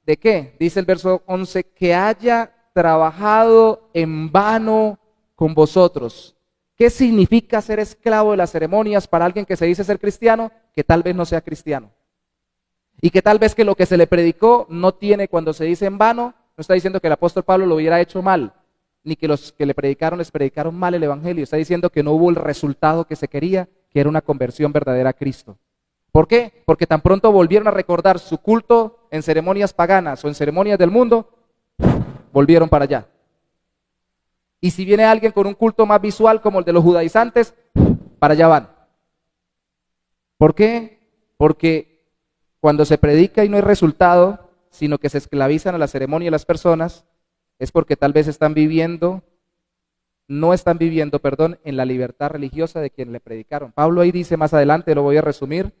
S1: ¿De qué? Dice el verso 11, que haya trabajado en vano con vosotros. ¿Qué significa ser esclavo de las ceremonias para alguien que se dice ser cristiano? Que tal vez no sea cristiano. Y que tal vez que lo que se le predicó no tiene, cuando se dice en vano, no está diciendo que el apóstol Pablo lo hubiera hecho mal, ni que los que le predicaron les predicaron mal el evangelio. Está diciendo que no hubo el resultado que se quería, que era una conversión verdadera a Cristo. ¿Por qué? Porque tan pronto volvieron a recordar su culto en ceremonias paganas o en ceremonias del mundo, volvieron para allá. Y si viene alguien con un culto más visual como el de los judaizantes, para allá van. ¿Por qué? Porque cuando se predica y no hay resultado, sino que se esclavizan a la ceremonia de las personas, es porque tal vez no están viviendo, en la libertad religiosa de quien le predicaron. Pablo ahí dice más adelante, lo voy a resumir,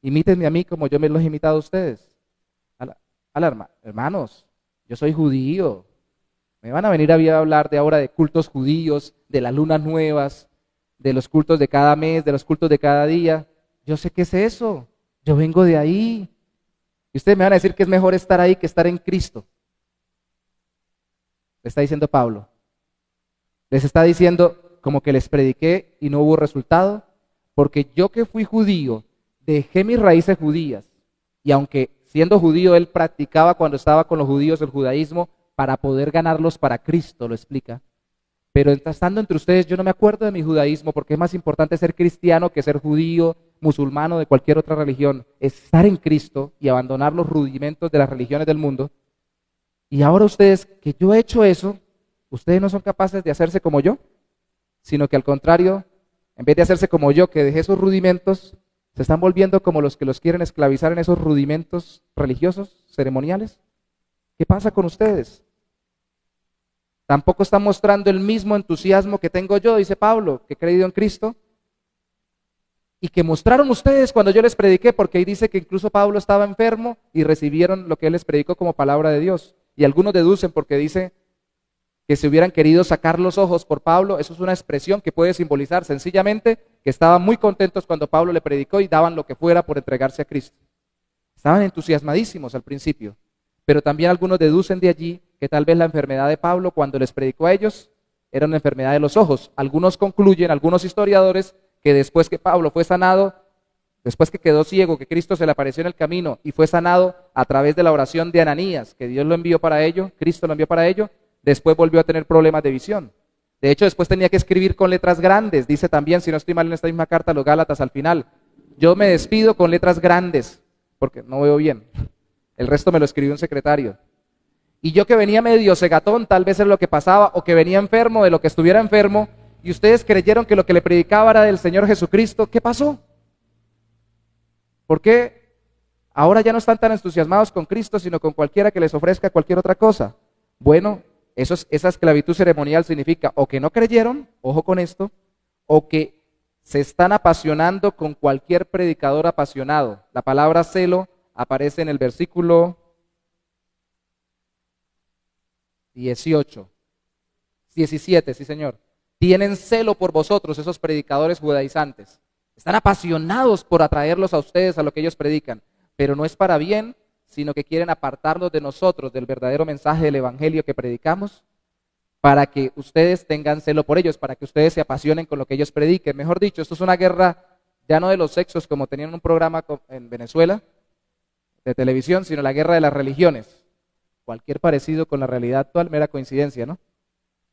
S1: imítenme a mí como yo me los he imitado a ustedes. Hermanos, yo soy judío. Me van a venir a hablar de ahora de cultos judíos, de las lunas nuevas, de los cultos de cada mes, de los cultos de cada día. Yo sé qué es eso. Yo vengo de ahí. Y ustedes me van a decir que es mejor estar ahí que estar en Cristo. Le está diciendo Pablo. Les está diciendo como que les prediqué y no hubo resultado, porque yo que fui judío, dejé mis raíces judías. Y aunque siendo judío él practicaba cuando estaba con los judíos el judaísmo, para poder ganarlos para Cristo, lo explica. Pero estando entre ustedes, yo no me acuerdo de mi judaísmo, porque es más importante ser cristiano que ser judío, musulmano, de cualquier otra religión. Es estar en Cristo y abandonar los rudimentos de las religiones del mundo. Y ahora ustedes, que yo he hecho eso, ustedes no son capaces de hacerse como yo, sino que al contrario, en vez de hacerse como yo, que dejé esos rudimentos, se están volviendo como los que los quieren esclavizar en esos rudimentos religiosos, ceremoniales. ¿Qué pasa con ustedes? Tampoco están mostrando el mismo entusiasmo que tengo yo, dice Pablo, que he creído en Cristo, y que mostraron ustedes cuando yo les prediqué, porque ahí dice que incluso Pablo estaba enfermo y recibieron lo que él les predicó como palabra de Dios. Y algunos deducen porque dice que si hubieran querido sacar los ojos por Pablo, eso es una expresión que puede simbolizar sencillamente que estaban muy contentos cuando Pablo le predicó y daban lo que fuera por entregarse a Cristo. Estaban entusiasmadísimos al principio. Pero también algunos deducen de allí que tal vez la enfermedad de Pablo cuando les predicó a ellos era una enfermedad de los ojos. Algunos concluyen, algunos historiadores, que después que Pablo fue sanado, después que quedó ciego, que Cristo se le apareció en el camino y fue sanado a través de la oración de Ananías, que Dios lo envió para ello, Cristo lo envió para ello, después volvió a tener problemas de visión. De hecho, después tenía que escribir con letras grandes. Dice también, si no estoy mal en esta misma carta, a los Gálatas al final, yo me despido con letras grandes, porque no veo bien. El resto me lo escribió un secretario. Y yo que venía medio cegatón, tal vez es lo que pasaba, o que venía enfermo de lo que estuviera enfermo, y ustedes creyeron que lo que le predicaba era del Señor Jesucristo, ¿qué pasó? ¿Por qué ahora ya no están tan entusiasmados con Cristo, sino con cualquiera que les ofrezca cualquier otra cosa? Bueno, esa esclavitud ceremonial significa o que no creyeron, ojo con esto, o que se están apasionando con cualquier predicador apasionado. La palabra celo aparece en el versículo 17, sí señor. Tienen celo por vosotros esos predicadores judaizantes. Están apasionados por atraerlos a ustedes a lo que ellos predican, pero no es para bien, sino que quieren apartarnos de nosotros, del verdadero mensaje del evangelio que predicamos, para que ustedes tengan celo por ellos, para que ustedes se apasionen con lo que ellos prediquen. Mejor dicho, esto es una guerra ya no de los sexos como tenían un programa en Venezuela de televisión, sino la guerra de las religiones. Cualquier parecido con la realidad actual, mera coincidencia, ¿no?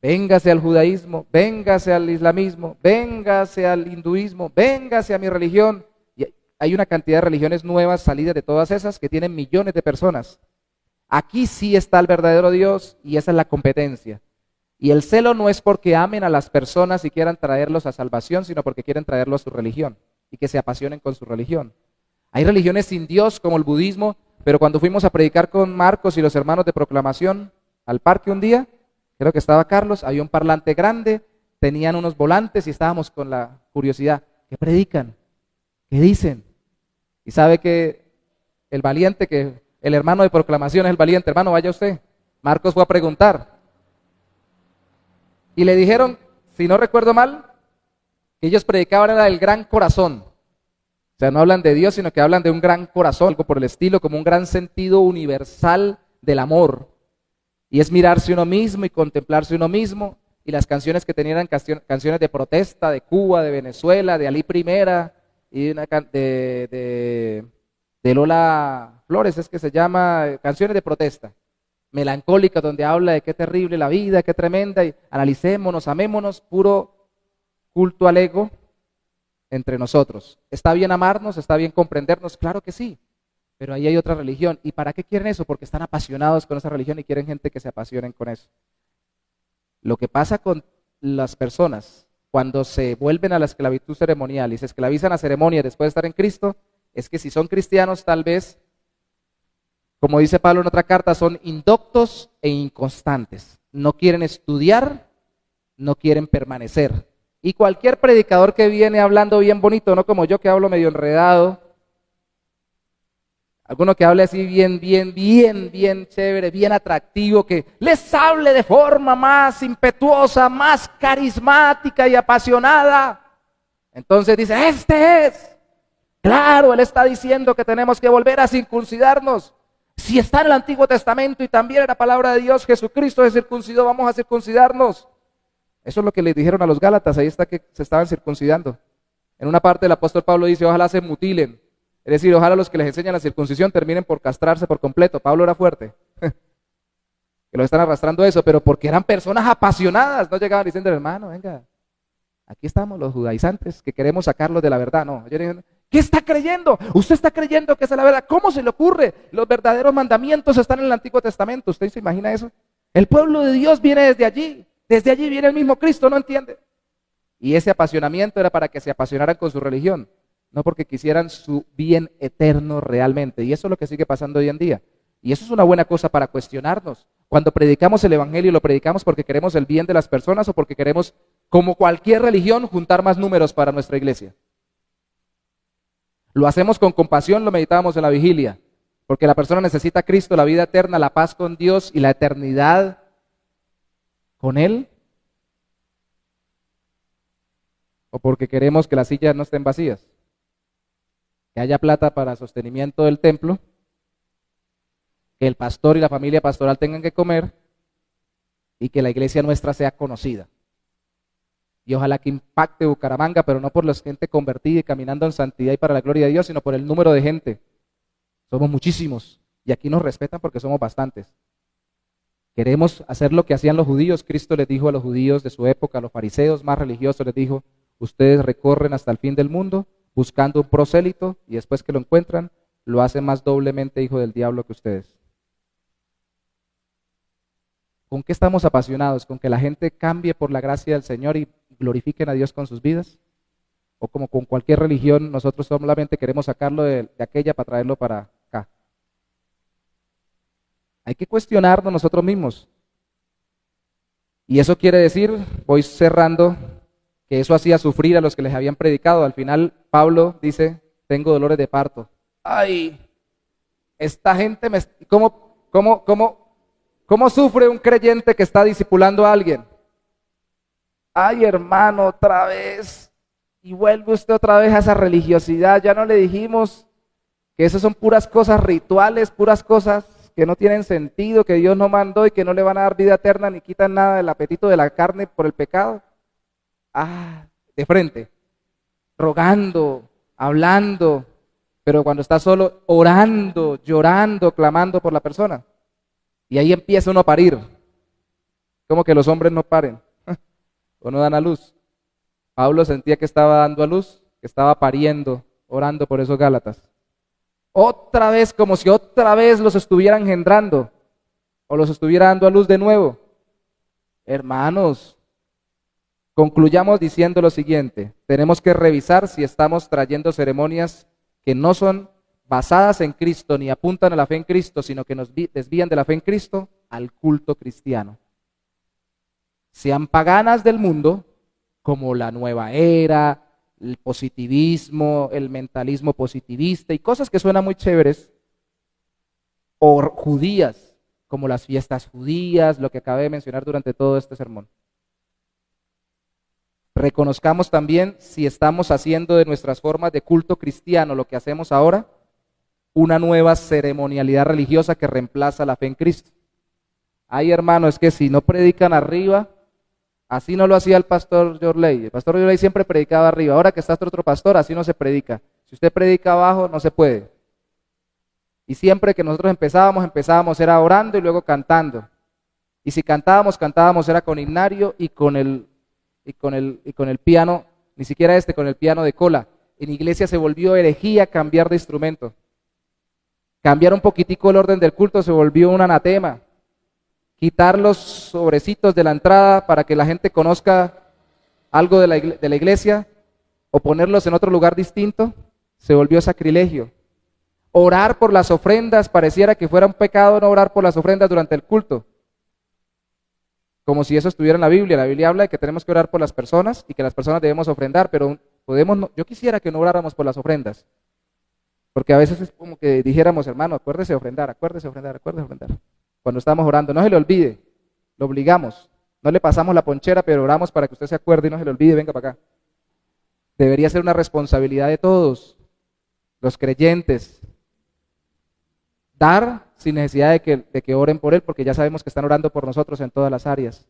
S1: Véngase al judaísmo, véngase al islamismo, véngase al hinduismo, véngase a mi religión. Y hay una cantidad de religiones nuevas salidas de todas esas que tienen millones de personas. Aquí sí está el verdadero Dios y esa es la competencia. Y el celo no es porque amen a las personas y quieran traerlos a salvación, sino porque quieren traerlos a su religión y que se apasionen con su religión. Hay religiones sin Dios como el budismo, pero cuando fuimos a predicar con Marcos y los hermanos de proclamación al parque un día, creo que estaba Carlos, había un parlante grande, tenían unos volantes y estábamos con la curiosidad, ¿qué predican? ¿Qué dicen? Y sabe que el valiente, que el hermano de proclamación es el valiente, hermano, vaya usted. Marcos fue a preguntar. Y le dijeron, si no recuerdo mal, que ellos predicaban era el gran corazón. O sea, no hablan de Dios, sino que hablan de un gran corazón, algo por el estilo, como un gran sentido universal del amor. Y es mirarse uno mismo y contemplarse uno mismo. Y las canciones que tenían eran canciones de protesta, de Cuba, de Venezuela, de Ali Primera, y de Lola Flores, es que se llama, canciones de protesta. Melancólicas, donde habla de qué terrible la vida, qué tremenda, y analicémonos, amémonos, puro culto al ego entre nosotros. ¿Está bien amarnos? ¿Está bien comprendernos? Claro que sí, pero ahí hay otra religión. ¿Y para qué quieren eso? Porque están apasionados con esa religión y quieren gente que se apasionen con eso. Lo que pasa con las personas cuando se vuelven a la esclavitud ceremonial y se esclavizan a ceremonias después de estar en Cristo, es que si son cristianos tal vez, como dice Pablo en otra carta, son indoctos e inconstantes. No quieren estudiar, no quieren permanecer. Y cualquier predicador que viene hablando bien bonito, no como yo que hablo medio enredado, alguno que hable así bien chévere, bien atractivo, que les hable de forma más impetuosa, más carismática y apasionada. Entonces dice, este es. Claro, él está diciendo que tenemos que volver a circuncidarnos. Si está en el Antiguo Testamento y también en la palabra de Dios, Jesucristo se circuncidó, vamos a circuncidarnos. Eso es lo que le dijeron a los Gálatas, ahí está que se estaban circuncidando. En una parte el apóstol Pablo dice, ojalá se mutilen. Es decir, ojalá los que les enseñan la circuncisión terminen por castrarse por completo. Pablo era fuerte, que lo están arrastrando eso, pero porque eran personas apasionadas, no llegaban diciendo, hermano, venga, aquí estamos los judaizantes que queremos sacarlos de la verdad. No, ellos dijeron, ¿qué está creyendo? Usted está creyendo que esa es la verdad. ¿Cómo se le ocurre? Los verdaderos mandamientos están en el Antiguo Testamento. ¿Usted se imagina eso? El pueblo de Dios viene desde allí. Desde allí viene el mismo Cristo, ¿no entiende? Y ese apasionamiento era para que se apasionaran con su religión, no porque quisieran su bien eterno realmente. Y eso es lo que sigue pasando hoy en día. Y eso es una buena cosa para cuestionarnos. Cuando predicamos el evangelio, ¿lo predicamos porque queremos el bien de las personas o porque queremos, como cualquier religión, juntar más números para nuestra iglesia? Lo hacemos con compasión, lo meditábamos en la vigilia, porque la persona necesita a Cristo, la vida eterna, la paz con Dios y la eternidad con Él, o porque queremos que las sillas no estén vacías, que haya plata para sostenimiento del templo, que el pastor y la familia pastoral tengan que comer y que la iglesia nuestra sea conocida. Y ojalá que impacte Bucaramanga, pero no por la gente convertida y caminando en santidad y para la gloria de Dios, sino por el número de gente. Somos muchísimos y aquí nos respetan porque somos bastantes. Queremos hacer lo que hacían los judíos. Cristo les dijo a los judíos de su época, a los fariseos más religiosos, les dijo, ustedes recorren hasta el fin del mundo buscando un prosélito y después que lo encuentran, lo hace más doblemente hijo del diablo que ustedes. ¿Con qué estamos apasionados? ¿Con que la gente cambie por la gracia del Señor y glorifiquen a Dios con sus vidas? ¿O como con cualquier religión, nosotros solamente queremos sacarlo de aquella para traerlo para acá? Hay que cuestionarnos nosotros mismos. Y eso quiere decir, voy cerrando, que eso hacía sufrir a los que les habían predicado. Al final Pablo dice, tengo dolores de parto. Ay, esta gente ¿cómo sufre un creyente que está discipulando a alguien? Ay, hermano, otra vez. Y vuelve usted otra vez a esa religiosidad. Ya no le dijimos que esas son puras cosas rituales, puras cosas que no tienen sentido, que Dios no mandó y que no le van a dar vida eterna ni quitan nada del apetito de la carne por el pecado. De frente, rogando, hablando, pero cuando está solo, orando, llorando, clamando por la persona. Y ahí empieza uno a parir. Como que los hombres no paren o no dan a luz. Pablo sentía que estaba dando a luz, que estaba pariendo, orando por esos Gálatas. Otra vez, como si otra vez los estuviera engendrando o los estuviera dando a luz de nuevo. Hermanos, concluyamos diciendo lo siguiente: tenemos que revisar si estamos trayendo ceremonias que no son basadas en Cristo ni apuntan a la fe en Cristo, sino que nos desvían de la fe en Cristo al culto cristiano. Sean paganas del mundo, como la nueva era, el positivismo, el mentalismo positivista y cosas que suenan muy chéveres, o judías, como las fiestas judías, lo que acabé de mencionar durante todo este sermón. Reconozcamos también si estamos haciendo de nuestras formas de culto cristiano, lo que hacemos ahora, una nueva ceremonialidad religiosa que reemplaza la fe en Cristo. Ay, hermano, es que si no predican arriba, así no lo hacía el pastor Yorley. El pastor Yorley siempre predicaba arriba. Ahora que está otro pastor, así no se predica. Si usted predica abajo, no se puede. Y siempre que nosotros empezábamos era orando y luego cantando. Y si cantábamos era con himnario y con el piano, ni siquiera con el piano de cola. En iglesia se volvió herejía cambiar de instrumento. Cambiar un poquitico el orden del culto se volvió un anatema. Quitar los sobrecitos de la entrada para que la gente conozca algo de la iglesia o ponerlos en otro lugar distinto, se volvió sacrilegio. Orar por las ofrendas, pareciera que fuera un pecado no orar por las ofrendas durante el culto. Como si eso estuviera en la Biblia. La Biblia habla de que tenemos que orar por las personas y que las personas debemos ofrendar, pero yo quisiera que no oráramos por las ofrendas. Porque a veces es como que dijéramos, hermano, acuérdese de ofrendar, acuérdese de ofrendar, acuérdese de ofrendar. Cuando estamos orando, no se le olvide, lo obligamos. No le pasamos la ponchera, pero oramos para que usted se acuerde y no se le olvide, venga para acá. Debería ser una responsabilidad de todos, los creyentes. Dar sin necesidad de que oren por él, porque ya sabemos que están orando por nosotros en todas las áreas.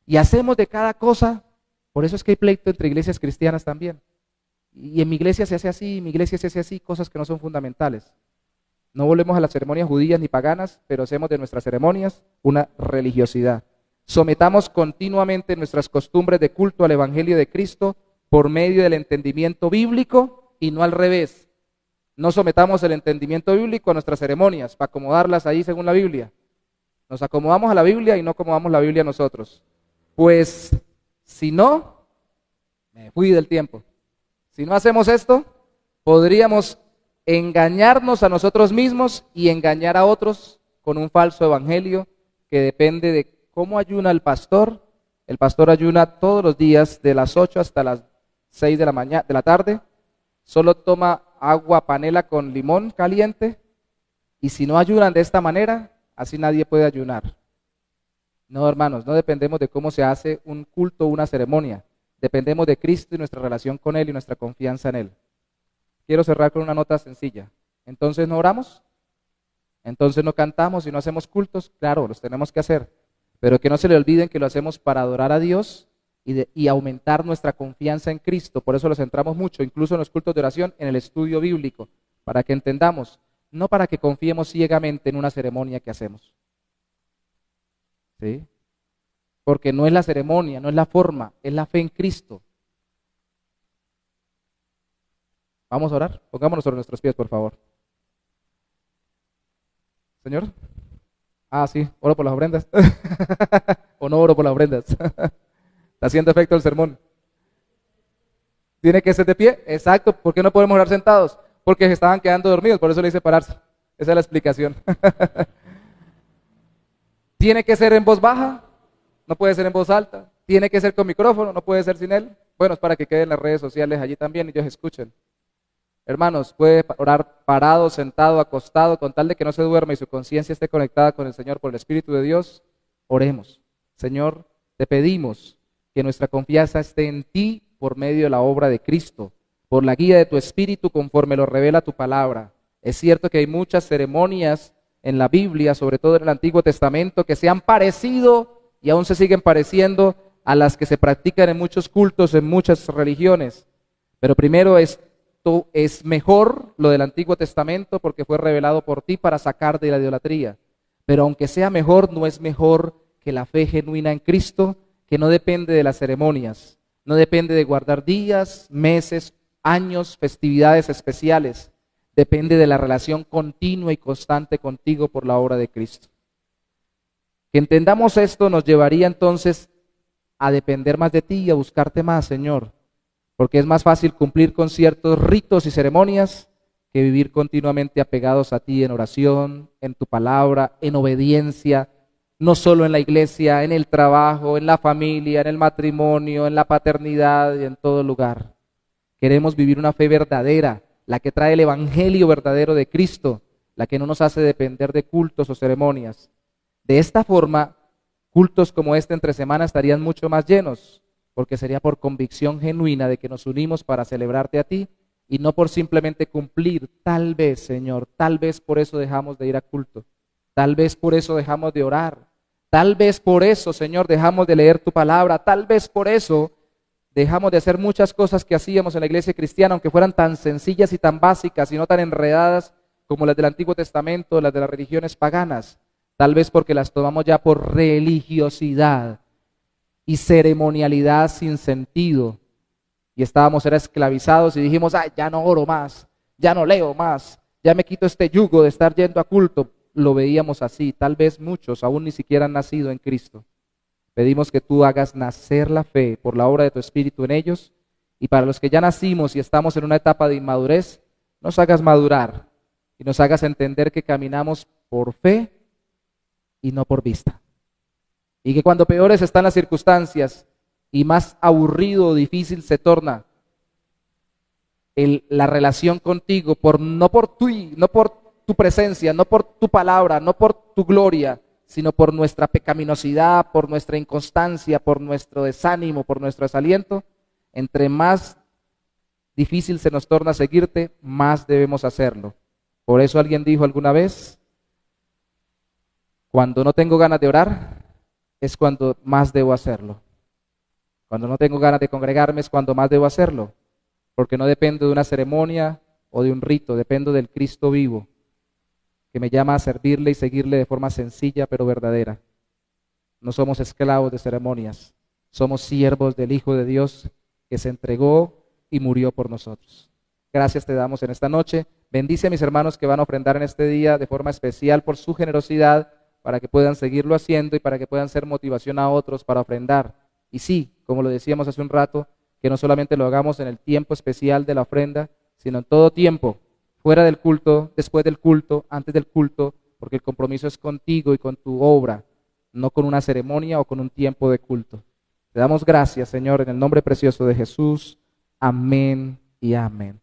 S1: Y hacemos de cada cosa, por eso es que hay pleito entre iglesias cristianas también. Y en mi iglesia se hace así, en mi iglesia se hace así, cosas que no son fundamentales. No volvemos a las ceremonias judías ni paganas, pero hacemos de nuestras ceremonias una religiosidad. Sometamos continuamente nuestras costumbres de culto al Evangelio de Cristo por medio del entendimiento bíblico y no al revés. No sometamos el entendimiento bíblico a nuestras ceremonias para acomodarlas ahí según la Biblia. Nos acomodamos a la Biblia y no acomodamos la Biblia a nosotros. Pues si no, me fui del tiempo. Si no hacemos esto, podríamos engañarnos a nosotros mismos y engañar a otros con un falso evangelio que depende de cómo ayuna el pastor. El pastor ayuna todos los días de las 8 hasta las 6 de la tarde. Solo toma agua panela con limón caliente. Y si no ayunan de esta manera, así nadie puede ayunar. No, hermanos, no dependemos de cómo se hace un culto o una ceremonia. Dependemos de Cristo y nuestra relación con Él y nuestra confianza en Él. Quiero cerrar con una nota sencilla. Entonces, ¿no oramos? Entonces, ¿no cantamos y no hacemos cultos? Claro, los tenemos que hacer. Pero que no se le olviden que lo hacemos para adorar a Dios y aumentar nuestra confianza en Cristo. Por eso lo centramos mucho, incluso en los cultos de oración, en el estudio bíblico. Para que entendamos, no para que confiemos ciegamente en una ceremonia que hacemos. ¿Sí? Porque no es la ceremonia, no es la forma, es la fe en Cristo. Vamos a orar, pongámonos sobre nuestros pies, por favor. Señor. Ah, sí, oro por las ofrendas. O no oro por las ofrendas. Está haciendo efecto el sermón. ¿Tiene que ser de pie? Exacto. ¿Por qué no podemos orar sentados? Porque se estaban quedando dormidos, por eso le hice pararse. Esa es la explicación. ¿Tiene que ser en voz baja? No puede ser en voz alta. ¿Tiene que ser con micrófono? No puede ser sin él. Bueno, es para que queden las redes sociales allí también y ellos escuchen. Hermanos, puede orar parado, sentado, acostado, con tal de que no se duerma y su conciencia esté conectada con el Señor por el Espíritu de Dios. Oremos. Señor, te pedimos que nuestra confianza esté en ti por medio de la obra de Cristo, por la guía de tu Espíritu conforme lo revela tu palabra. Es cierto que hay muchas ceremonias en la Biblia, sobre todo en el Antiguo Testamento, que se han parecido y aún se siguen pareciendo a las que se practican en muchos cultos, en muchas religiones. Pero primero esto es mejor lo del Antiguo Testamento porque fue revelado por ti para sacar de la idolatría. Pero aunque sea mejor, no es mejor que la fe genuina en Cristo, que no depende de las ceremonias, no depende de guardar días, meses, años, festividades especiales. Depende de la relación continua y constante contigo por la obra de Cristo. Que entendamos esto nos llevaría entonces a depender más de ti y a buscarte más, Señor, porque es más fácil cumplir con ciertos ritos y ceremonias que vivir continuamente apegados a ti en oración, en tu palabra, en obediencia, no solo en la iglesia, en el trabajo, en la familia, en el matrimonio, en la paternidad y en todo lugar. Queremos vivir una fe verdadera, la que trae el evangelio verdadero de Cristo, la que no nos hace depender de cultos o ceremonias. De esta forma, cultos como este entre semana estarían mucho más llenos, porque sería por convicción genuina de que nos unimos para celebrarte a ti y no por simplemente cumplir. Tal vez, Señor, tal vez por eso dejamos de ir a culto, tal vez por eso dejamos de orar, tal vez por eso, Señor, dejamos de leer tu palabra, tal vez por eso dejamos de hacer muchas cosas que hacíamos en la iglesia cristiana, aunque fueran tan sencillas y tan básicas y no tan enredadas como las del Antiguo Testamento, las de las religiones paganas. Tal vez porque las tomamos ya por religiosidad y ceremonialidad sin sentido. Y estábamos era esclavizados y dijimos, ay, ya no oro más, ya no leo más, ya me quito este yugo de estar yendo a culto. Lo veíamos así. Tal vez muchos aún ni siquiera han nacido en Cristo. Pedimos que tú hagas nacer la fe por la obra de tu Espíritu en ellos, y para los que ya nacimos y estamos en una etapa de inmadurez, nos hagas madurar y nos hagas entender que caminamos por fe y no por vista. Y que cuando peores están las circunstancias y más aburrido o difícil se torna la relación contigo, no por tu presencia, no por tu palabra, no por tu gloria, sino por nuestra pecaminosidad, por nuestra inconstancia, por nuestro desánimo, por nuestro desaliento, entre más difícil se nos torna seguirte, más debemos hacerlo. Por eso alguien dijo alguna vez, cuando no tengo ganas de orar, es cuando más debo hacerlo. Cuando no tengo ganas de congregarme es cuando más debo hacerlo, porque no dependo de una ceremonia o de un rito, dependo del Cristo vivo, que me llama a servirle y seguirle de forma sencilla pero verdadera. No somos esclavos de ceremonias, somos siervos del Hijo de Dios que se entregó y murió por nosotros. Gracias te damos en esta noche. Bendice a mis hermanos que van a ofrendar en este día de forma especial por su generosidad, para que puedan seguirlo haciendo y para que puedan ser motivación a otros para ofrendar. Y sí, como lo decíamos hace un rato, que no solamente lo hagamos en el tiempo especial de la ofrenda, sino en todo tiempo, fuera del culto, después del culto, antes del culto, porque el compromiso es contigo y con tu obra, no con una ceremonia o con un tiempo de culto. Te damos gracias, Señor, en el nombre precioso de Jesús. Amén y amén.